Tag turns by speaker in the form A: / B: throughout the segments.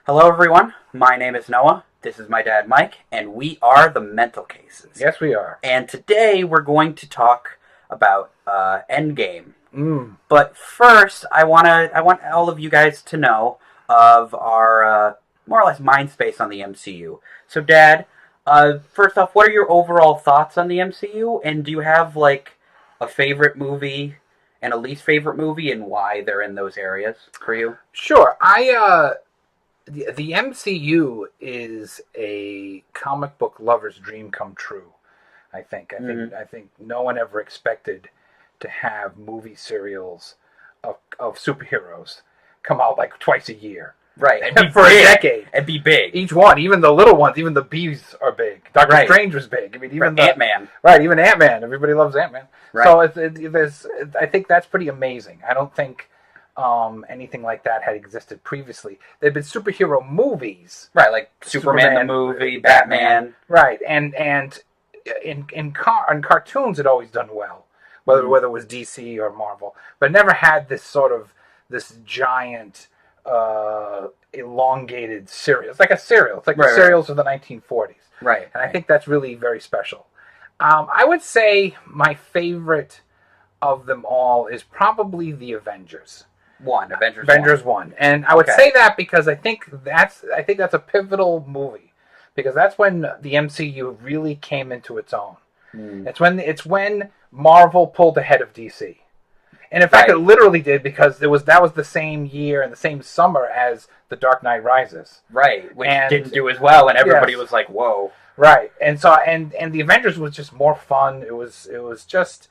A: Hello, everyone. My name is Noah. This is my dad, Mike, and we are the Mental Cases.
B: Yes, we are.
A: And today we're going to talk about Endgame.
B: But
A: first, I want all of you guys to know of our more or less mind space on the MCU. So, Dad, first off, what are your overall thoughts on the MCU? And do you have like a favorite movie and a least favorite movie, and why they're in those areas for you?
B: Sure. The MCU is a comic book lover's dream come true. I think no one ever expected to have movie serials of superheroes come out like twice a year.
A: Right,
B: for a decade.
A: It'd be big.
B: Each one, even the little ones, even the bees are big. Doctor Strange was big. I mean, even
A: Ant-Man.
B: Right, even Ant-Man. Everybody loves Ant-Man.
A: Right.
B: So I think that's pretty amazing. I don't think anything like that had existed previously. There'd been superhero movies,
A: right? Like Superman the movie, Batman,
B: right? And in cartoons, it always done well, whether it was DC or Marvel, but never had this giant elongated serial. It's like a serial. It's like the serials of the 1940s,
A: right?
B: And I think that's really very special. I would say my favorite of them all is probably the Avengers. Avengers 1. And I would say that because I think that's a pivotal movie, because that's when the MCU really came into its own. It's when Marvel pulled ahead of DC. And in fact it literally did, because that was the same year and the same summer as The Dark Knight Rises.
A: Right, which didn't do as well, and everybody was like, "Whoa."
B: Right. And so and the Avengers was just more fun. It was just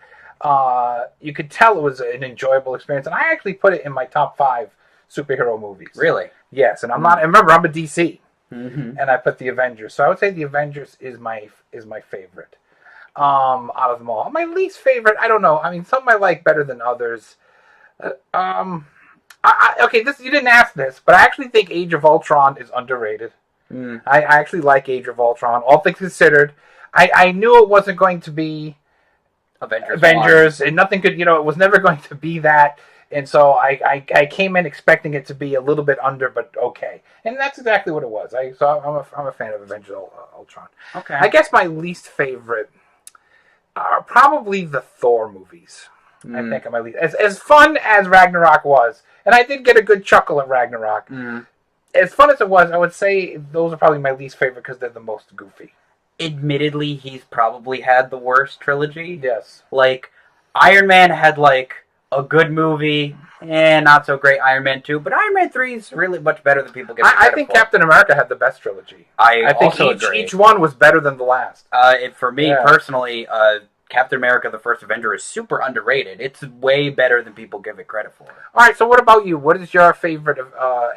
B: you could tell it was an enjoyable experience, and I actually put it in my top 5 superhero movies.
A: Really?
B: Yes, and I'm not. Remember, I'm a DC, and I put the Avengers. So I would say the Avengers is my favorite out of them all. My least favorite, I don't know. I mean, some I like better than others. This you didn't ask this, but I actually think Age of Ultron is underrated. I actually like Age of Ultron. All things considered, I knew it wasn't going to be Avengers, and nothing could, it was never going to be that, and so I came in expecting it to be a little bit under, but okay, and that's exactly what it was. I'm a fan of Avengers Ultron.
A: Okay,
B: I guess my least favorite are probably the Thor movies. I think my least, as fun as Ragnarok was, and I did get a good chuckle at Ragnarok. As fun as it was, I would say those are probably my least favorite because they're the most goofy.
A: Admittedly, he's probably had the worst trilogy.
B: Yes.
A: Like, Iron Man had, like, a good movie, and not so great Iron Man 2, but Iron Man 3 is really much better than people give it credit
B: I think
A: for.
B: Captain America had the best trilogy.
A: I think
B: also each one was better than the last.
A: For me, personally, Captain America, the First Avenger, is super underrated. It's way better than people give it credit for.
B: All right, so what about you? What is your favorite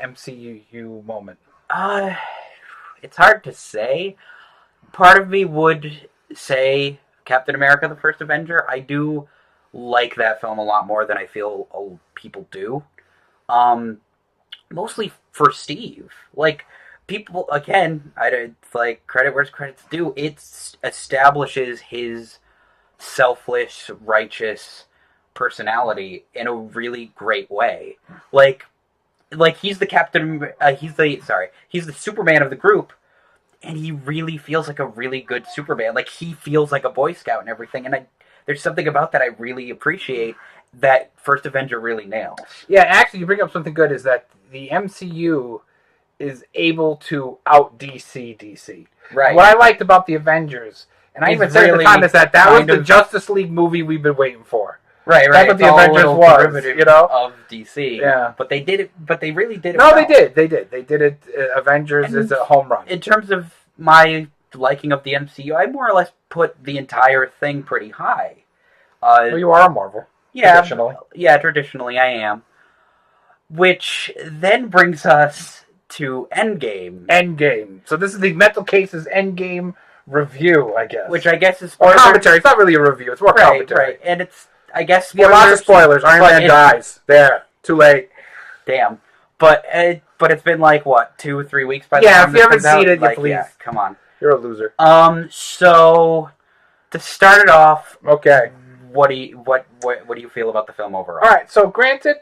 B: MCU moment?
A: It's hard to say. Part of me would say Captain America, the First Avenger. I do like that film a lot more than I feel people do. Mostly for Steve. Like, people, again, it's like credit where credit's due. It establishes his selfless, righteous personality in a really great way. Like he's the he's the Superman of the group, and he really feels like a really good Superman. Like, he feels like a Boy Scout and everything, and there's something about that I really appreciate that First Avenger really nails.
B: Yeah, actually, you bring up something good, is that the MCU is able to out DC.
A: Right.
B: What I liked about the Avengers, and I even said at the time, is that was the Justice League movie we've been waiting for.
A: Right.
B: That's what the Avengers was,
A: of DC.
B: Yeah.
A: But they did it. But they really did it.
B: No,
A: well.
B: They did it. Avengers is a home run.
A: In terms of my liking of the MCU, I more or less put the entire thing pretty high.
B: Well, you are a Marvel.
A: Yeah.
B: Traditionally.
A: Yeah, traditionally I am. Which then brings us to Endgame.
B: So this is the Mental Cases Endgame review, I guess.
A: Which I guess is
B: or commentary. It's not really a review. It's more commentary.
A: Right. And it's, I guess,
B: spoilers. Yeah, lots of spoilers. Iron Man dies. There. Too late.
A: Damn. But it's been like, what, 2-3 weeks by the
B: time
A: if
B: you haven't seen it,
A: like,
B: please.
A: Yeah, come on.
B: You're a loser.
A: So to start it off,
B: okay.
A: What do you feel about the film overall?
B: All right. So granted,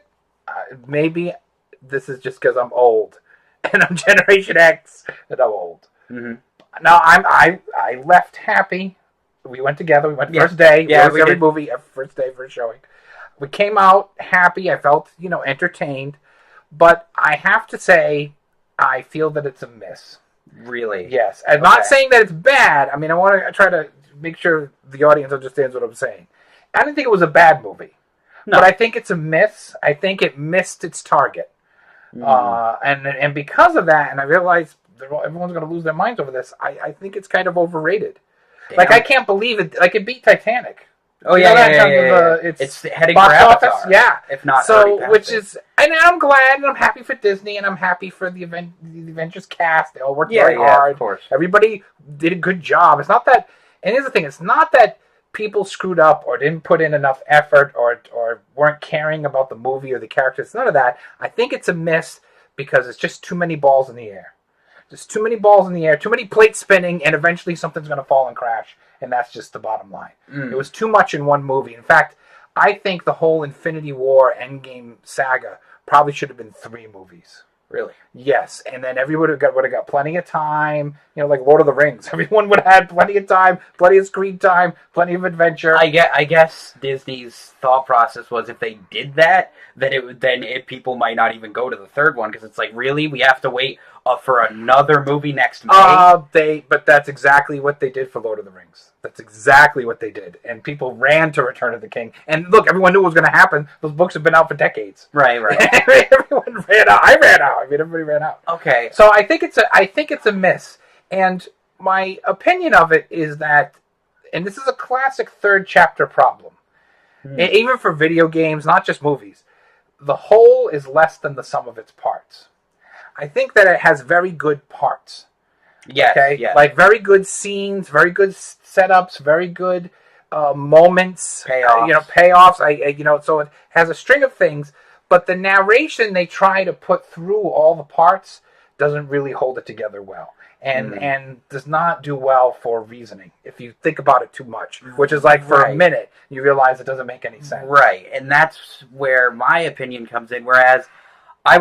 B: maybe this is just because I'm old, and I'm Generation X, and I'm old.
A: Mm-hmm.
B: Now I left happy. We went together. We went first day.
A: Yeah,
B: we every did. Movie first day, first showing. We came out happy. I felt entertained, but I have to say, I feel that it's a miss.
A: Really?
B: Yes. I'm not saying that it's bad. I mean, I want to try to make sure the audience understands what I'm saying. I didn't think it was a bad movie, but I think it's a miss. I think it missed its target, and because of that, and I realize everyone's going to lose their minds over this. I think it's kind of overrated. Damn. Like, I can't believe it. Like, it beat Titanic.
A: Oh, yeah. It's heading for Avatar.
B: Office, yeah.
A: If not,
B: so, which is, and I'm glad, and I'm happy for Disney, and I'm happy for the Avengers cast. They all worked very hard.
A: Of course.
B: Everybody did a good job. It's not that, and here's the thing, it's not that people screwed up or didn't put in enough effort or weren't caring about the movie or the characters. None of that. I think it's a miss because it's just too many balls in the air. There's too many balls in the air, too many plates spinning, and eventually something's going to fall and crash. And that's just the bottom line. It was too much in one movie. In fact, I think the whole Infinity War Endgame saga probably should have been 3 movies.
A: Really?
B: Yes. And then everyone would have got plenty of time. Like Lord of the Rings. Everyone would have had plenty of time, plenty of screen time, plenty of adventure.
A: I guess Disney's thought process was if they did that, then people might not even go to the third one because it's like, really? We have to wait for another movie next May?
B: But that's exactly what they did for Lord of the Rings. That's exactly what they did. And people ran to Return of the King. And look, everyone knew it was going to happen. Those books have been out for decades.
A: Right.
B: Everyone ran out. I ran out. I mean, everybody ran out.
A: Okay.
B: So I think it's a miss. And my opinion of it is that, and this is a classic third chapter problem, even for video games, not just movies, the whole is less than the sum of its parts. I think that it has very good parts.
A: Yes,
B: okay?
A: Yes.
B: Like very good scenes, very good setups, very good moments, payoffs. So it has a string of things, but the narration they try to put through all the parts doesn't really hold it together well. And does not do well for reasoning if you think about it too much, which is like for a minute you realize it doesn't make any sense.
A: Right, and that's where my opinion comes in. Whereas I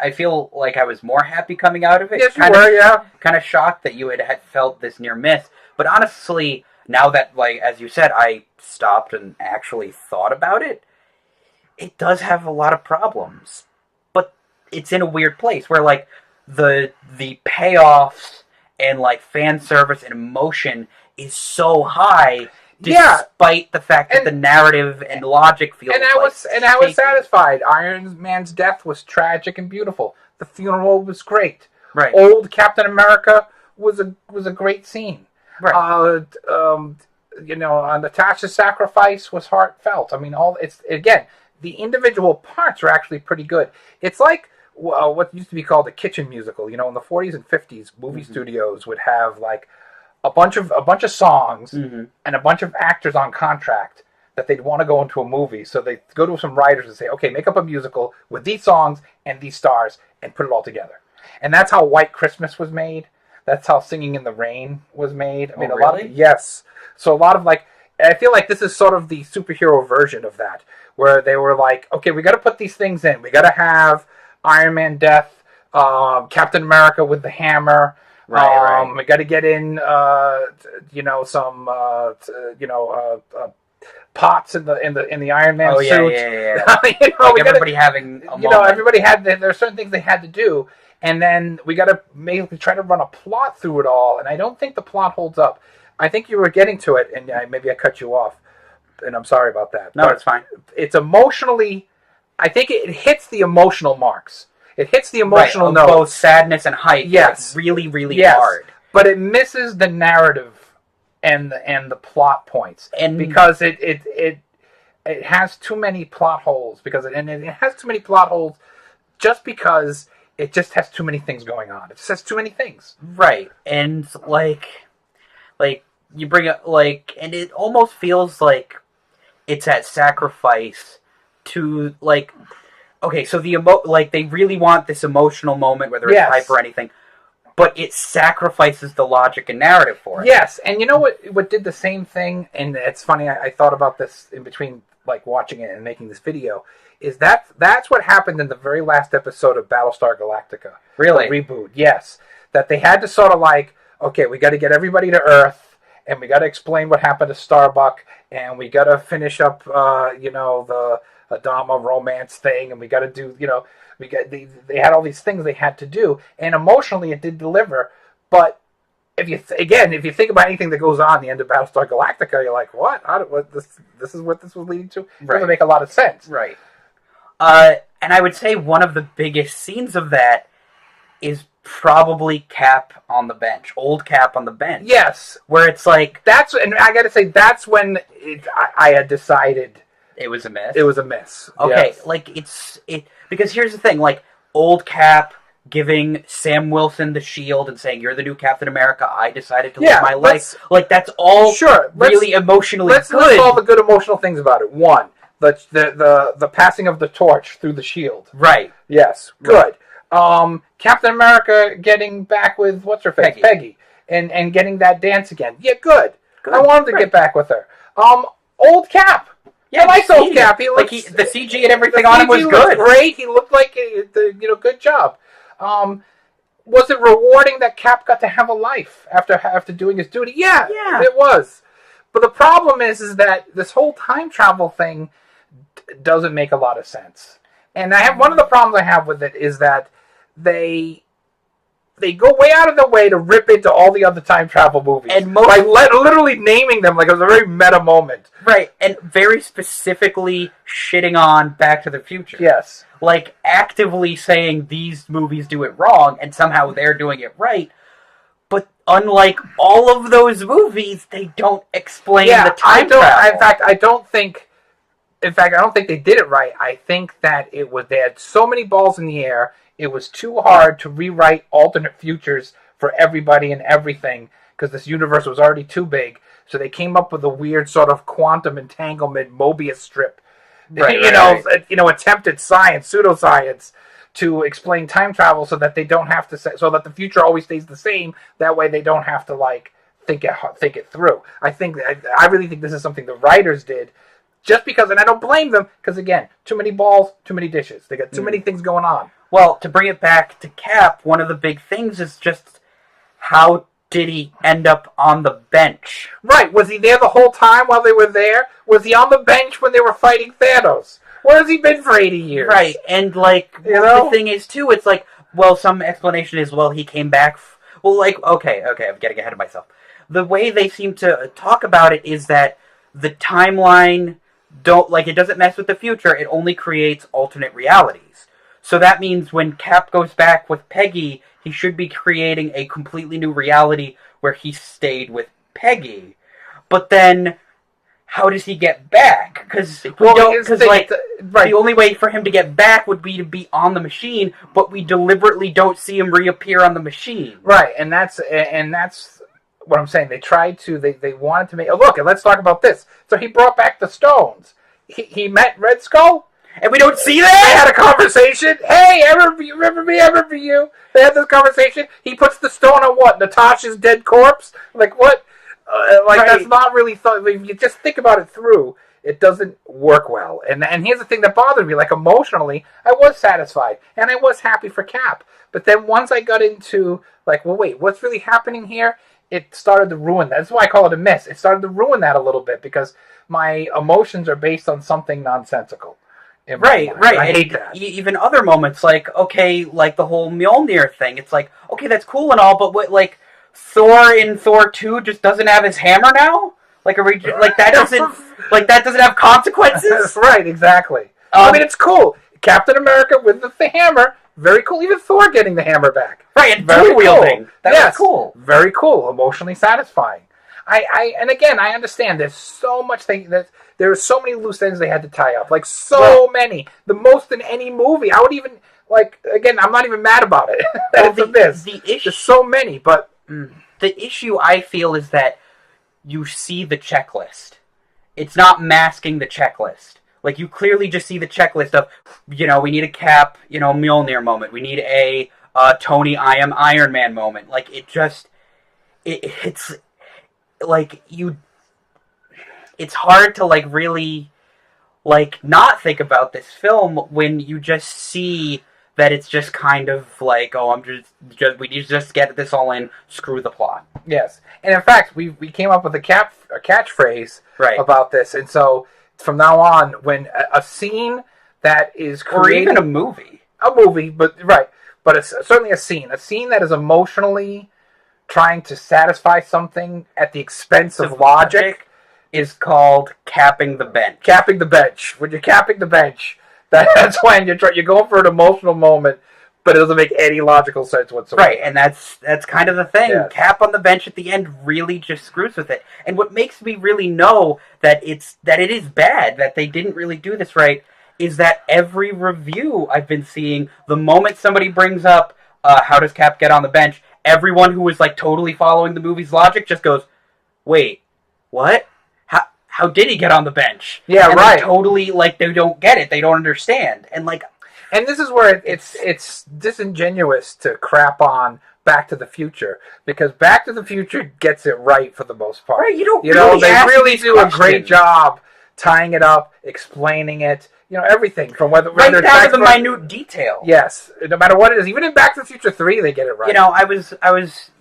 A: feel like I was more happy coming out of it.
B: Yes, you were, yeah.
A: Kind of shocked that you had felt this near miss. But honestly, now that, like, as you said, I stopped and actually thought about it, it does have a lot of problems. But it's in a weird place where, like, the payoffs and, like, fan service and emotion is so high, despite the fact that the narrative and logic feels
B: I was satisfied. Iron Man's death was tragic and beautiful. The funeral was great.
A: Right.
B: Old Captain America was a great scene.
A: Right.
B: Natasha's sacrifice was heartfelt. I mean, the individual parts are actually pretty good. It's like what used to be called a kitchen musical. In the 40s and 50s, movie studios would have like a bunch of songs and a bunch of actors on contract that they'd want to go into a movie. So they go to some writers and say, okay, make up a musical with these songs and these stars and put it all together. And that's how White Christmas was made. That's how Singing in the Rain was made. I mean,
A: really?
B: Yes. So a lot of I feel like this is sort of the superhero version of that, where they were like, okay, we got to put these things in. We got to have Iron Man death, Captain America with the hammer. Right. We got to get in, some, pots in the Iron Man suit.
A: Yeah. Everybody having a moment.
B: Everybody there are certain things they had to do, and then we got to maybe try to run a plot through it all. And I don't think the plot holds up. I think you were getting to it, and maybe I cut you off, and I'm sorry about that.
A: No, it's fine.
B: It's emotionally, I think it hits the emotional marks. It hits the emotional note.
A: Both sadness and hype.
B: Yes.
A: Really, really hard.
B: But it misses the narrative and the plot points. And because it has too many plot holes. It has too many plot holes just because it just has too many things going on. It just has too many things.
A: Right. And like you bring up and it almost feels like it's at sacrifice to okay, so they really want this emotional moment, whether it's hype or anything, but it sacrifices the logic and narrative for it.
B: Yes, and you know what did the same thing, and it's funny, I thought about this in between like watching it and making this video, is that's what happened in the very last episode of Battlestar Galactica.
A: Really?
B: The reboot, yes. That they had to sort of like, okay, we got to get everybody to Earth, and we got to explain what happened to Starbuck, and we got to finish up, the Adama romance thing, and we got to do, they had all these things they had to do, and emotionally it did deliver, but if you think about anything that goes on at the end of Battlestar Galactica, you're like, what? This is what this was leading to? It doesn't make a lot of sense.
A: Right. And I would say one of the biggest scenes of that is probably Cap on the bench. Old Cap on the bench.
B: Yes.
A: Where it's like...
B: And I gotta say, that's when I had decided...
A: It was a miss?
B: It was a miss.
A: Okay,
B: yes.
A: Because here's the thing, like, Old Cap giving Sam Wilson the shield and saying, you're the new Captain America, I decided to live my life. Like, that's all really emotionally
B: good. Let's all the good emotional things about it. One, the passing of the torch through the shield.
A: Right.
B: Yes, good. Captain America getting back with, what's her face? Peggy. And getting that dance again. Yeah, good. I want him to get back with her. Old Cap.
A: Yeah,
B: I like Old Cap.
A: He looks, the CG and everything on him was good.
B: Great. He looked like, good job. Was it rewarding that Cap got to have a life after doing his duty? Yeah, it was. But the problem is that this whole time travel thing doesn't make a lot of sense. And one of the problems I have with it is that they go way out of their way to rip into all the other time travel movies. And by literally naming them like it was a very meta moment.
A: Right, and very specifically shitting on Back to the Future.
B: Yes.
A: Like, actively saying these movies do it wrong, and somehow they're doing it right. But unlike all of those movies, they don't explain the time travel.
B: In fact, I don't think they did it right. I think that they had so many balls in the air, it was too hard to rewrite alternate futures for everybody and everything, because this universe was already too big. So they came up with a weird sort of quantum entanglement Mobius strip. Attempted science, pseudoscience, to explain time travel so that they don't have to so that the future always stays the same. That way they don't have to think it through. I really think this is something the writers did, just because, and I don't blame them, because again, too many balls, too many dishes. They got too many things going on.
A: Well, to bring it back to Cap, one of the big things is just how did he end up on the bench?
B: Right. Was he there the whole time while they were there? Was he on the bench when they were fighting Thanos? Where has he been for 80 years?
A: Right. And, the thing is, too, it's some explanation is, he came back. Okay, I'm getting ahead of myself. The way they seem to talk about it is that the timeline it doesn't mess with the future, it only creates alternate realities. So that means when Cap goes back with Peggy, he should be creating a completely new reality where he stayed with Peggy. But then, how does he get back? Because the only way for him to get back would be to be on the machine, but we deliberately don't see him reappear on the machine.
B: Right, and that's what I'm saying. They wanted to make... Oh, look, and let's talk about this. So he brought back the stones. He met Red Skull?
A: And we don't see that?
B: They had a conversation. Hey, remember me? I remember you. They had this conversation. He puts the stone on what? Natasha's dead corpse? Like, what? That's not really thought. If you just think about it through, it doesn't work well. And here's the thing that bothered me. Emotionally, I was satisfied. And I was happy for Cap. But then once I got into, wait, what's really happening here? It started to ruin that. That's why I call it a miss. It started to ruin that a little bit because my emotions are based on something nonsensical.
A: Right.
B: I hate that.
A: Even other moments, the whole Mjolnir thing. It's okay, that's cool and all, but what, Thor in Thor 2 just doesn't have his hammer now? That doesn't have consequences?
B: Right, exactly. It's cool. Captain America with the hammer, very cool. Even Thor getting the hammer back.
A: Right, and dual wielding. That's cool.
B: Very cool. Emotionally satisfying. And again, I understand there's so much there are so many loose ends they had to tie up. Many. The most in any movie. I would even, again, I'm not even mad about it. There's so many, but...
A: The issue, I feel, is that you see the checklist. It's not masking the checklist. You clearly just see the checklist of, we need a Cap, Mjolnir moment. We need a Tony, I am Iron Man moment. It's hard to, really like not think about this film when you just see that it's just kind of like, oh, I'm just we need to just get this all in, screw the plot.
B: Yes, and in fact, we came up with a catchphrase
A: Right.
B: about this, and so from now on, when a scene that is created,
A: or even
B: a movie, but it's certainly a scene that is emotionally trying to satisfy something at the expense of logic,
A: is called capping the bench.
B: Capping the bench. When you're capping the bench, that's when you're going for an emotional moment, but it doesn't make any logical sense whatsoever.
A: Right, and that's kind of the thing.
B: Yes.
A: Cap on the bench at the end really just screws with it. And what makes me really know that it is bad, that they didn't really do this right, is that every review I've been seeing, the moment somebody brings up how does Cap get on the bench, everyone who is like totally following the movie's logic just goes, wait, what? How did he get on the bench?
B: Yeah,
A: and
B: right.
A: Totally, like, they don't get it. They don't understand. And
B: this is where it's disingenuous to crap on Back to the Future, because Back to the Future gets it right for the most part.
A: Right,
B: they really do a great job tying it up, explaining it. Everything from whether
A: down to the minute detail.
B: Yes, no matter what it is. Even in Back to the Future 3, they get it right.
A: I was,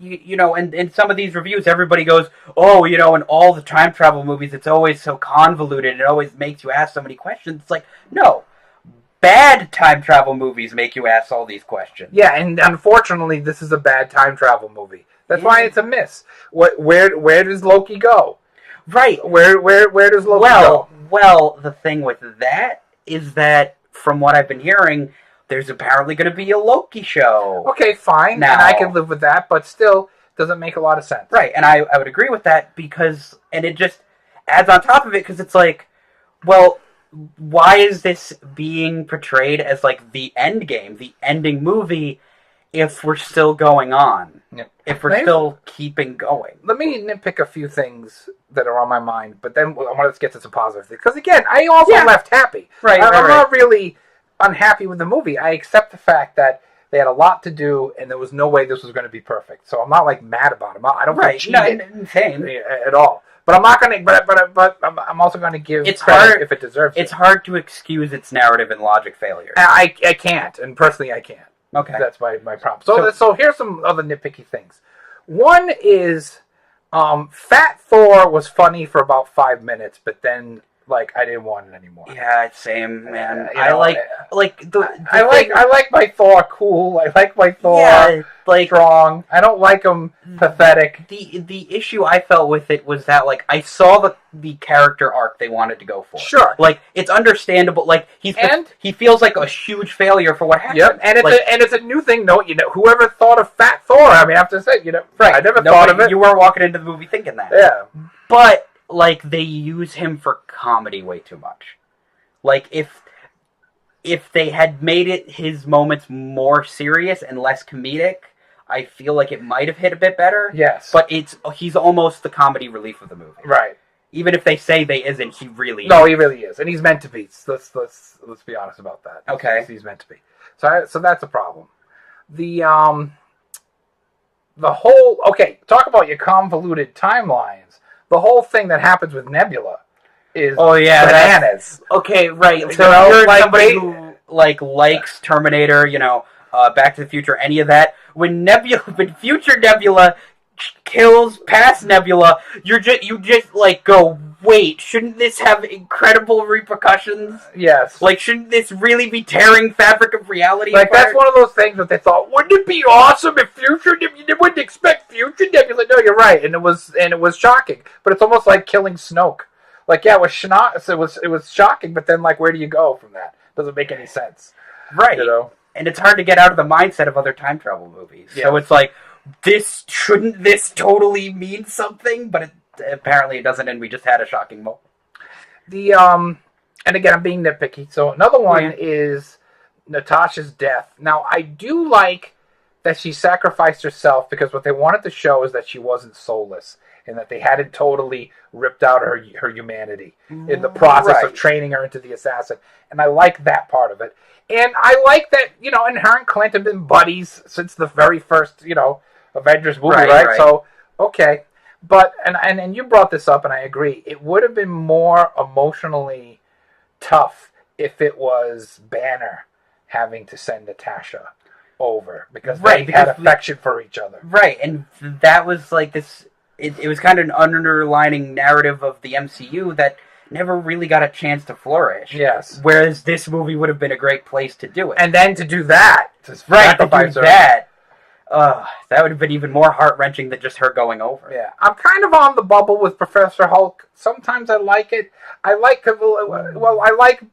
A: and in some of these reviews, everybody goes, oh, in all the time travel movies, it's always so convoluted. It always makes you ask so many questions. It's like, no. Bad time travel movies make you ask all these questions.
B: Yeah, and unfortunately, this is a bad time travel movie. That's why it's a miss. Where does Loki go?
A: Right.
B: Where does Loki go?
A: Well, the thing with that is that, from what I've been hearing, there's apparently going to be a Loki show.
B: Okay, fine, now, and I can live with that, but still doesn't make a lot of sense.
A: Right, and I would agree with that because, and it just adds on top of it because it's like, well, why is this being portrayed as like the end game, the ending movie, if we're still going on?
B: Yep.
A: If we're still keeping going?
B: Let me nitpick a few things that are on my mind, but then let's get to some positive things. Because again, I also left happy.
A: Right,
B: I'm not really unhappy with the movie. I accept the fact that they had a lot to do, and there was no way this was going to be perfect. So I'm not like mad about it. I don't
A: same
B: at all. But I'm not going to. But I'm also going to give credit if it deserves it.
A: It's hard to excuse its narrative and logic failures.
B: I can't, and personally, I can't.
A: Okay,
B: that's my problem. So here's some other nitpicky things. One is, Fat Thor was funny for about 5 minutes, but then I didn't want it anymore.
A: Yeah, same, man.
B: I like my Thor cool. I like my Thor strong. I don't like him pathetic.
A: The issue I felt with it was that I saw the character arc they wanted to go for.
B: Sure,
A: it's understandable. He feels like a huge failure for what happened.
B: Yep, and it's a new thing. No, whoever thought of Fat Thor? I mean, I have to say, right? I never thought of it.
A: You weren't walking into the movie thinking that.
B: Yeah,
A: but. They use him for comedy way too much. If they had made it his moments more serious and less comedic, I feel like it might have hit a bit better.
B: Yes.
A: But he's almost the comedy relief of the movie.
B: Right.
A: Even if they say they isn't, he really is.
B: No, he really is. And he's meant to be. Let's be honest about that.
A: Okay.
B: He's meant to be. So that's a problem. The whole... Okay, talk about your convoluted timelines. The whole thing that happens with Nebula is bananas.
A: Okay, right. So you're somebody who likes Terminator, Back to the Future, any of that. When future Nebula kills past Nebula, you just go, wait, shouldn't this have incredible repercussions?
B: Yes.
A: Shouldn't this really be tearing fabric of reality apart?
B: That's one of those things that they thought, wouldn't it be awesome if future Nebula, you wouldn't expect future Nebula? No, you're right, and it was shocking, but it's almost like killing Snoke. It was shocking, but then where do you go from that? Doesn't make any sense.
A: Right. And it's hard to get out of the mindset of other time travel movies. Yeah. So it's shouldn't this totally mean something? But apparently it doesn't, and we just had a shocking moment.
B: And again, I'm being nitpicky. So another one is Natasha's death. Now, I do like that she sacrificed herself because what they wanted to show is that she wasn't soulless and that they hadn't totally ripped out her humanity in the process of training her into the assassin. And I like that part of it. And I like that, and her and Clint have been buddies since the very first, Avengers movie, right? So, okay. But, and you brought this up, and I agree, it would have been more emotionally tough if it was Banner having to send Natasha over because they had affection for each other.
A: Right, and that was like this. It was kind of an underlining narrative of the MCU that never really got a chance to flourish.
B: Yes.
A: Whereas this movie would have been a great place to do it.
B: And then to do that.
A: To do that. That would have been even more heart-wrenching than just her going over.
B: Yeah. I'm kind of on the bubble with Professor Hulk. Sometimes I like it. I like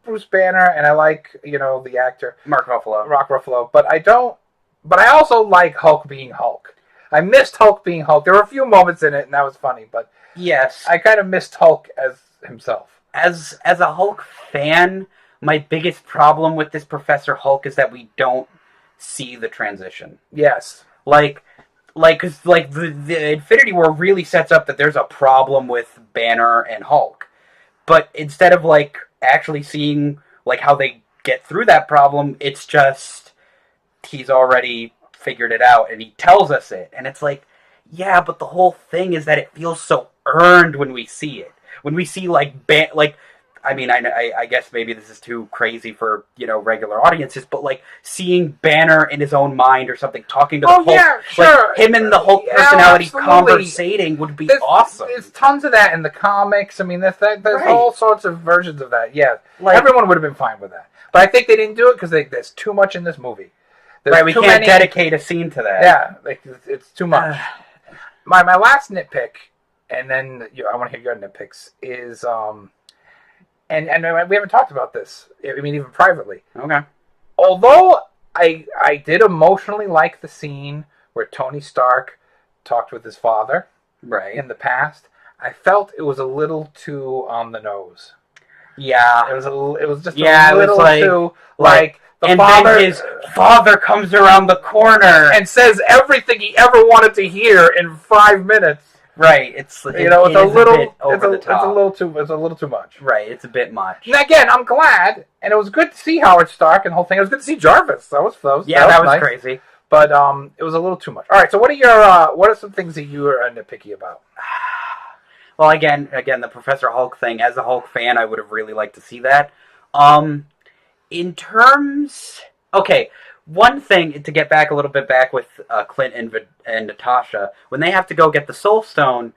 B: Bruce Banner, and I like, the actor.
A: Mark Ruffalo.
B: But I also like Hulk being Hulk. I missed Hulk being Hulk. There were a few moments in it, and that was funny, but
A: yes,
B: I kind of missed Hulk as himself.
A: As a Hulk fan, my biggest problem with this Professor Hulk is that we don't see the transition.
B: Yes.
A: Because the Infinity War really sets up that there's a problem with Banner and Hulk. But instead of, actually seeing, how they get through that problem, it's just he's already figured it out, and he tells us it. And it's yeah, but the whole thing is that it feels so earned when we see it. When we see, I guess maybe this is too crazy for, regular audiences, but, seeing Banner in his own mind or something, talking to the Hulk.
B: Yeah, sure.
A: Him and the Hulk personality conversating would be awesome.
B: There's tons of that in the comics. I mean, there's
A: right.
B: all sorts of versions of that. Yeah, everyone would have been fine with that. But I think they didn't do it because there's too much in this movie.
A: Right, we can't dedicate a scene to that.
B: Yeah, it's too much. My last nitpick, and then I want to hear your nitpicks, is and we haven't talked about this. I mean, even privately.
A: Okay.
B: Although I did emotionally like the scene where Tony Stark talked with his father,
A: right,
B: in the past, I felt it was a little too on the nose.
A: Yeah,
B: it was just a little too
A: then his father comes around the corner
B: and says everything he ever wanted to hear in 5 minutes.
A: Right, it's a
B: little too much.
A: Right, it's a bit much.
B: And again, I'm glad, and it was good to see Howard Stark and the whole thing. It was good to see Jarvis. That was nice.
A: Crazy.
B: But it was a little too much. All right, so what are some things that you are nitpicky about?
A: Well, again, the Professor Hulk thing. As a Hulk fan, I would have really liked to see that. In terms, one thing to get back a little bit back with Clint and Natasha, when they have to go get the Soul Stone,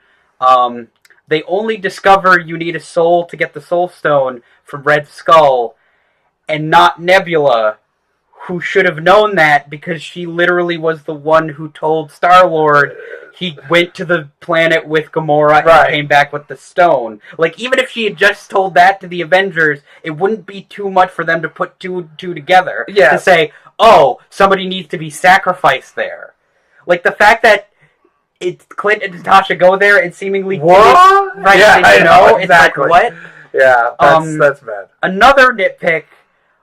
A: they only discover you need a soul to get the Soul Stone from Red Skull, and not Nebula, who should have known that because she literally was the one who told Star-Lord he went to the planet with Gamora and came back with the stone. Even if she had just told that to the Avengers, it wouldn't be too much for them to put two together to say, oh, somebody needs to be sacrificed there. The fact that Clint and Natasha go there and seemingly...
B: What?
A: Right,
B: yeah, I know,
A: exactly. It's what?
B: Yeah, that's bad.
A: Another nitpick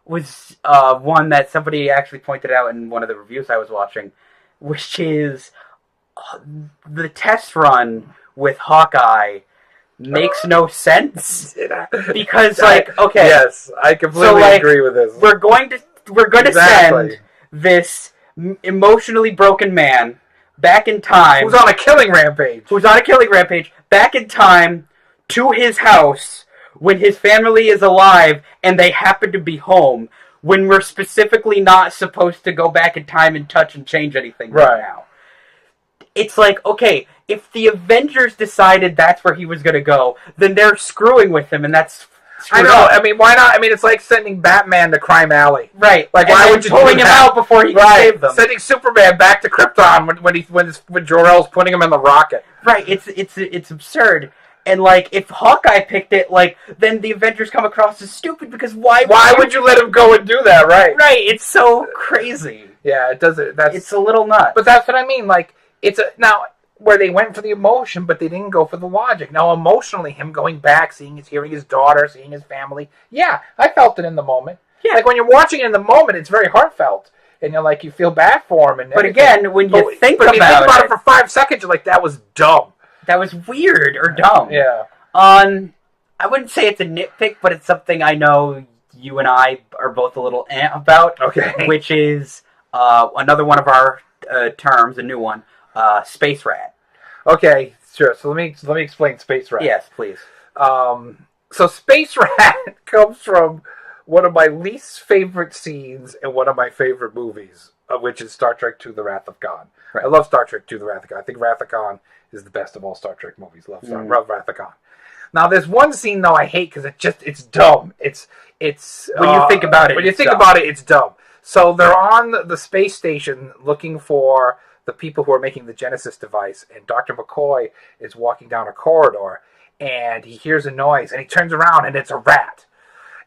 A: was one that somebody actually pointed out in one of the reviews I was watching, which is the test run with Hawkeye makes no sense because
B: yes, I completely agree with this.
A: We're going to send this emotionally broken man back in time,
B: who's on a killing rampage,
A: back in time to his house when his family is alive and they happen to be home, when we're specifically not supposed to go back in time and touch and change anything right now. It's if the Avengers decided that's where he was going to go, then they're screwing with him, and that's
B: I know. Up. I mean, why not? I mean, it's like sending Batman to Crime Alley.
A: Right.
B: Why would you
A: pulling him out before he can save them?
B: Sending Superman back to Krypton when Jor-El's putting him in the rocket.
A: Right. It's absurd. And, if Hawkeye picked it, then the Avengers come across as stupid, because why
B: would you let him go and do that, right?
A: Right, it's so crazy.
B: Yeah, it does.
A: It's a little nuts.
B: But that's what I mean, now, where they went for the emotion, but they didn't go for the logic. Now, emotionally, him going back, hearing his daughter, seeing his family, yeah, I felt it in the moment. Yeah. When you're watching it in the moment, it's very heartfelt. And you feel bad for him.
A: But again, when you think about
B: it for 5 seconds, you're like, that was dumb.
A: That was weird or dumb.
B: Yeah.
A: I wouldn't say it's a nitpick, but it's something I know you and I are both a little about.
B: Okay.
A: Which is another one of our terms, a new one, Space Rat.
B: Okay, sure. So let me explain Space Rat.
A: Yes, please.
B: So Space Rat comes from one of my least favorite scenes in one of my favorite movies, which is Star Trek II: The Wrath of Khan. Right. I love Star Trek II: The Wrath of Khan. I think Wrath of Khan is the best of all Star Trek movies. Love Wrath of Khan. Now, there's one scene though I hate because it's dumb. It's
A: when you think about it.
B: When you think about it, it's dumb. So they're on the space station looking for the people who are making the Genesis device, and Dr. McCoy is walking down a corridor, and he hears a noise, and he turns around, and it's a rat.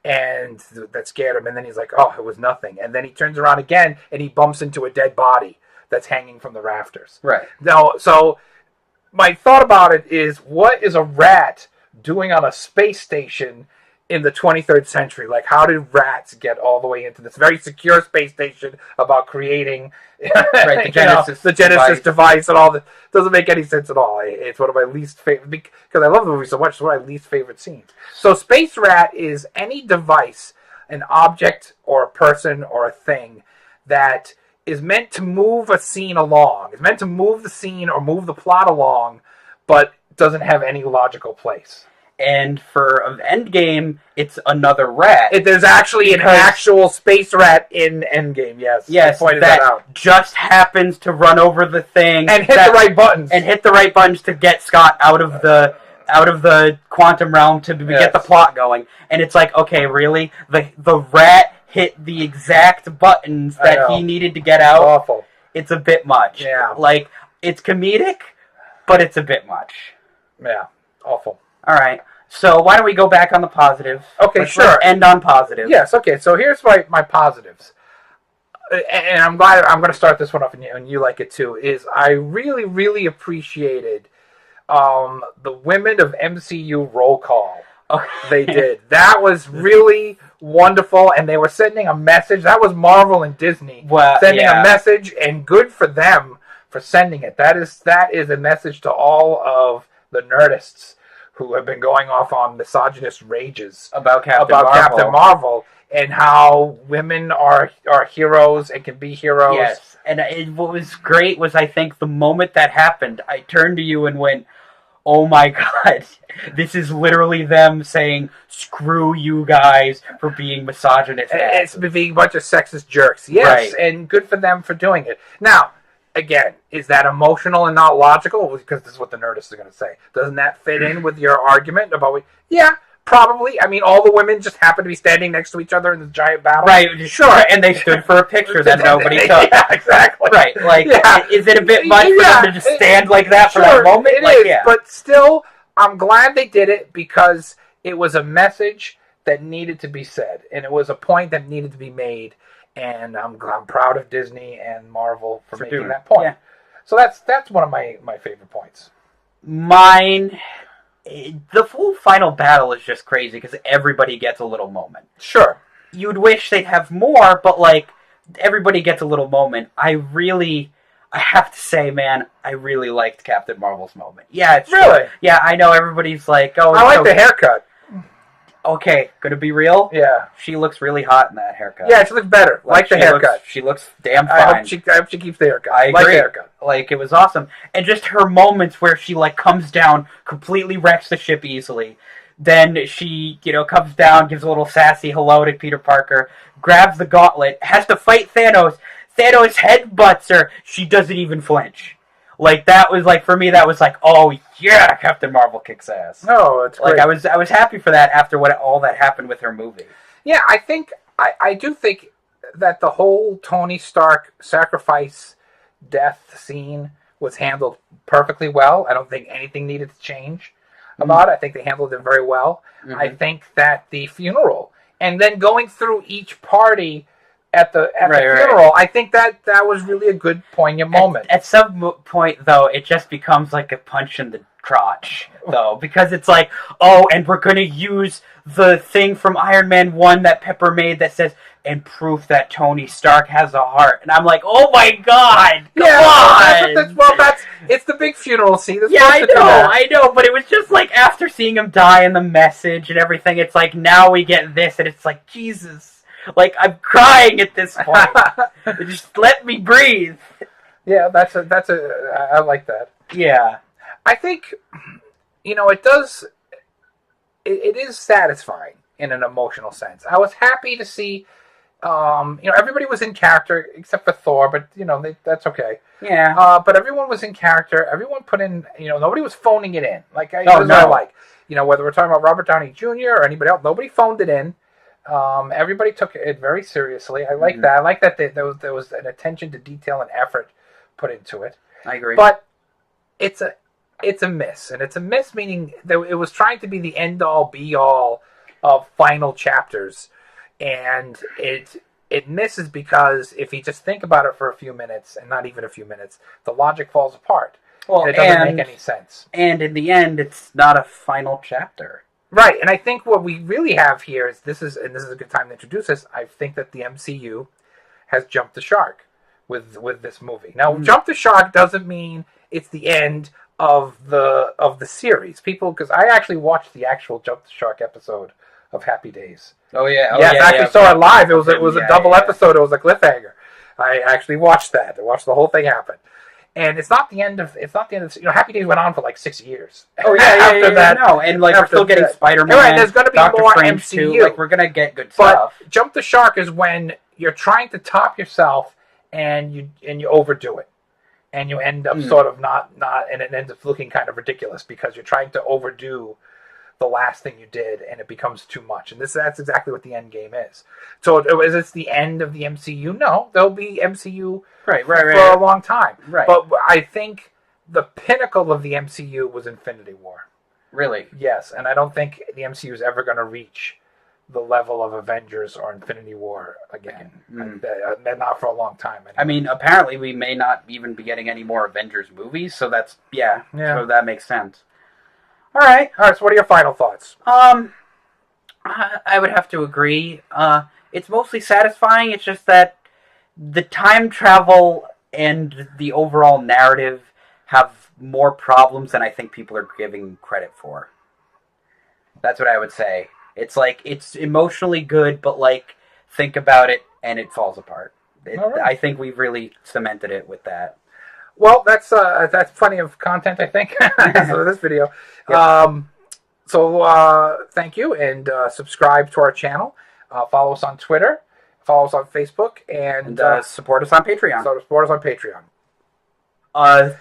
B: And that scared him, and then he's like, oh, it was nothing. And then he turns around again, and he bumps into a dead body that's hanging from the rafters.
A: Right.
B: Now, so my thought about it is, what is a rat doing on a space station in the 23rd century? Like, how did rats get all the way into this very secure space station about creating
A: the Genesis
B: device and all that? Doesn't make any sense at all. It's one of my least favorite, because I love the movie so much. It's one of my least favorite scenes. So Space Rat is any device, an object or a person or a thing that is meant to move a scene along. It's meant to move the scene or move the plot along, but doesn't have any logical place.
A: And for Endgame, it's another rat.
B: There's actually an actual space rat in Endgame. Yes,
A: pointed that out. Just happens to run over the thing
B: and hit the right buttons
A: to get Scott out of the quantum realm to get the plot going. And it's like, okay, really, the rat hit the exact buttons that he needed to get out.
B: Awful.
A: It's a bit much.
B: Yeah,
A: like it's comedic, but it's a bit much.
B: Yeah, awful.
A: All right. So why don't we go back on the positives?
B: Okay, sure.
A: Let's end on positives.
B: Yes, okay. So here's my positives. And I'm glad I'm going to start this one off, and you like it too, is I really, really appreciated the women of MCU roll call. They did. That was really wonderful, and they were sending a message. That was Marvel and Disney sending a message, and good for them for sending it. That is a message to all of the nerdists who have been going off on misogynist rages
A: about
B: Captain Marvel and how women are heroes and can be heroes.
A: Yes, and what was great was, I think, the moment that happened, I turned to you and went, oh my God, this is literally them saying, screw you guys for being misogynist.
B: It's being a bunch of sexist jerks. Yes, right. And good for them for doing it. Now, again, is that emotional and not logical? Because this is what the nerdists are going to say. Doesn't that fit in with your argument about... Yeah, probably. I mean, all the women just happen to be standing next to each other in this giant battle.
A: Right, sure. And they stood for a picture that nobody took.
B: Yeah, exactly.
A: Right, like, is it a bit much for them to just stand like that for that moment?
B: It is, but still, I'm glad they did it because it was a message that needed to be said. And it was a point that needed to be made. And I'm proud of Disney and Marvel for making that point. Yeah. So that's one of my favorite points.
A: Mine, the full final battle is just crazy because everybody gets a little moment.
B: Sure.
A: You'd wish they'd have more, but like everybody gets a little moment. I have to say, man, I really liked Captain Marvel's moment. Yeah, it's
B: really.
A: Yeah, I know everybody's like, oh,
B: I like the haircut.
A: Okay, gonna be real?
B: Yeah.
A: She looks really hot in that haircut.
B: Yeah, she looks better. Like the haircut.
A: She looks damn fine.
B: I hope she keeps the haircut.
A: I agree. Like the haircut. Like, it was awesome. And just her moments where she, like, comes down, completely wrecks the ship easily. Then she, comes down, gives a little sassy hello to Peter Parker, grabs the gauntlet, has to fight Thanos. Thanos headbutts her. She doesn't even flinch. Like, that was, like, for me, that was like, oh, yeah, Captain Marvel kicks ass.
B: Oh, it's great.
A: Like, I was happy for that after all that happened with her movie.
B: Yeah, I do think that the whole Tony Stark sacrifice death scene was handled perfectly well. I don't think anything needed to change about it. I think they handled it very well. Mm-hmm. I think that the funeral, and then going through each party at the funeral, I think that was really a good, poignant moment.
A: At some point, though, it just becomes like a punch in the crotch, though, because it's like, oh, and we're going to use the thing from Iron Man 1 that Pepper made that says, and proof that Tony Stark has a heart. And I'm like, oh my God, come on!
B: It's the big funeral scene.
A: I know, but it was just like, after seeing him die and the message and everything, it's like, now we get this, and it's like, Jesus. Like, I'm crying at this point. Just let me breathe.
B: Yeah, I like that.
A: Yeah.
B: I think, it it is satisfying in an emotional sense. I was happy to see, everybody was in character except for Thor, but that's okay.
A: Yeah.
B: But everyone was in character. Everyone put in, nobody was phoning it in. Like, I whether we're talking about Robert Downey Jr. or anybody else, nobody phoned it in. Everybody took it very seriously. I like that. I like that there was an attention to detail and effort put into it.
A: I agree.
B: But it's a miss, and it's a miss meaning that it was trying to be the end all be all of final chapters, and it misses because if you just think about it for a few minutes, and not even a few minutes, the logic falls apart. Well, and it doesn't make any sense.
A: And in the end, it's not a final chapter.
B: Right, and I think what we really have here is this is a good time to introduce this. I think that the MCU has jumped the shark with this movie. Now, jump the shark doesn't mean it's the end of the series. People, because I actually watched the actual Jump the Shark episode of Happy Days.
A: Oh yeah,
B: I actually saw it live. It was a double episode. It was a cliffhanger. I actually watched that. I watched the whole thing happen. And it's not the end of. Happy Days went on for like 6 years.
A: Oh yeah, after that. No, and like we're still getting Spider-Man.
B: Right, there's going to be
A: Doctor
B: more
A: Strange
B: MCU.
A: Too. Like we're going to get good
B: stuff.
A: But
B: Jump the Shark is when you're trying to top yourself and you overdo it, and you end up sort of not, and it ends up looking kind of ridiculous because you're trying to overdo the last thing you did, and it becomes too much. And that's exactly what the Endgame is. So is this the end of the MCU? No, there'll be MCU for a long time.
A: Right.
B: But I think the pinnacle of the MCU was Infinity War.
A: Really?
B: Yes, and I don't think the MCU is ever going to reach the level of Avengers or Infinity War again. Not for a long time. Anyway.
A: I mean, apparently we may not even be getting any more Avengers movies, so that's so that makes sense. All right.
B: So what are your final thoughts?
A: I would have to agree. It's mostly satisfying. It's just that the time travel and the overall narrative have more problems than I think people are giving credit for. That's what I would say. It's like, it's emotionally good, but like, think about it and it falls apart. Right. I think we've really cemented it with that.
B: Well, that's plenty of content, I think, for this video.
A: Yep.
B: Thank you, and subscribe to our channel. Follow us on Twitter. Follow us on Facebook, and
A: support us on Patreon.
B: Support us on Patreon.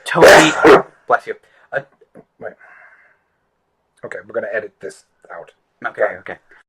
A: Tony, bless you.
B: Wait. Okay, we're gonna edit this out.
A: Okay.